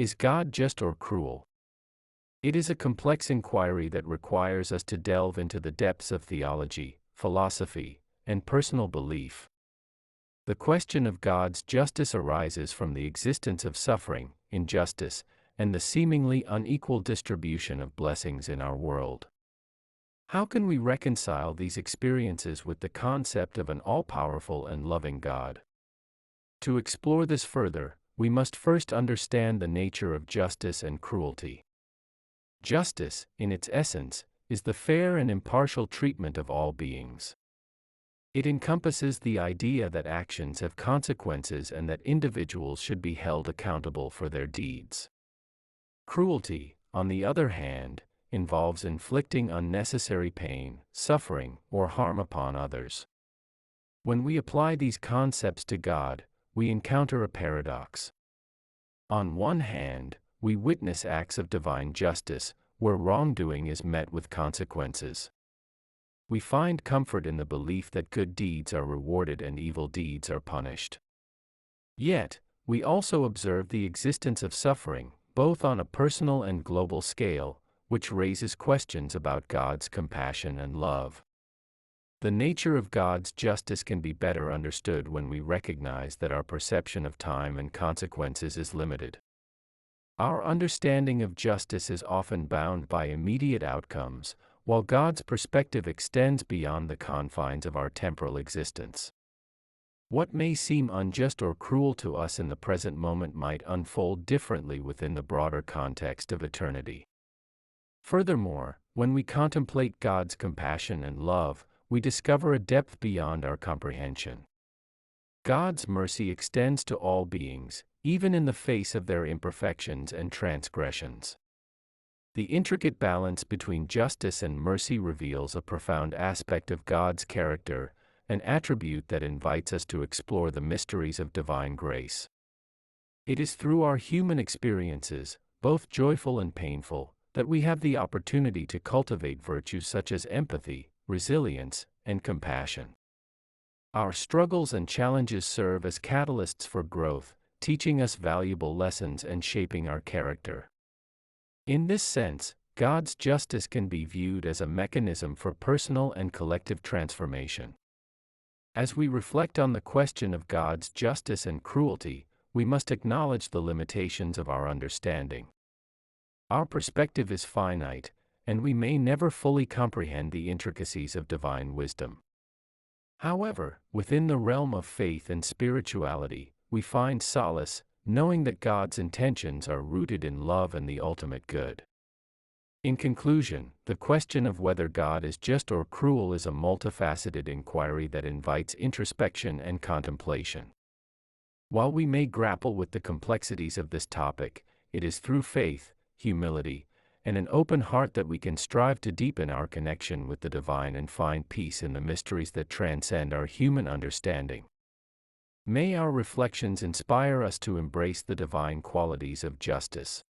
Is God just or cruel? It is a complex inquiry that requires us to delve into the depths of theology, philosophy, and personal belief. The question of God's justice arises from the existence of suffering, injustice, and the seemingly unequal distribution of blessings in our world. How can we reconcile these experiences with the concept of an all-powerful and loving God? To explore this further, we must first understand the nature of justice and cruelty. Justice, in its essence, is the fair and impartial treatment of all beings. It encompasses the idea that actions have consequences and that individuals should be held accountable for their deeds. Cruelty, on the other hand, involves inflicting unnecessary pain, suffering, or harm upon others. When we apply these concepts to God, we encounter a paradox. On one hand, we witness acts of divine justice, where wrongdoing is met with consequences. We find comfort in the belief that good deeds are rewarded and evil deeds are punished. Yet, we also observe the existence of suffering, both on a personal and global scale, which raises questions about God's compassion and love. The nature of God's justice can be better understood when we recognize that our perception of time and consequences is limited. Our understanding of justice is often bound by immediate outcomes, while God's perspective extends beyond the confines of our temporal existence. What may seem unjust or cruel to us in the present moment might unfold differently within the broader context of eternity. Furthermore, when we contemplate God's compassion and love, we discover a depth beyond our comprehension. God's mercy extends to all beings, even in the face of their imperfections and transgressions. The intricate balance between justice and mercy reveals a profound aspect of God's character, an attribute that invites us to explore the mysteries of divine grace. It is through our human experiences, both joyful and painful, that we have the opportunity to cultivate virtues such as empathy, resilience, and compassion. Our struggles and challenges serve as catalysts for growth, teaching us valuable lessons and shaping our character. In this sense, God's justice can be viewed as a mechanism for personal and collective transformation. As we reflect on the question of God's justice and cruelty, we must acknowledge the limitations of our understanding. Our perspective is finite, and we may never fully comprehend the intricacies of divine wisdom. However, within the realm of faith and spirituality, we find solace, knowing that God's intentions are rooted in love and the ultimate good. In conclusion, the question of whether God is just or cruel is a multifaceted inquiry that invites introspection and contemplation. While we may grapple with the complexities of this topic, it is through faith, humility, and an open heart that we can strive to deepen our connection with the divine and find peace in the mysteries that transcend our human understanding. May our reflections inspire us to embrace the divine qualities of justice,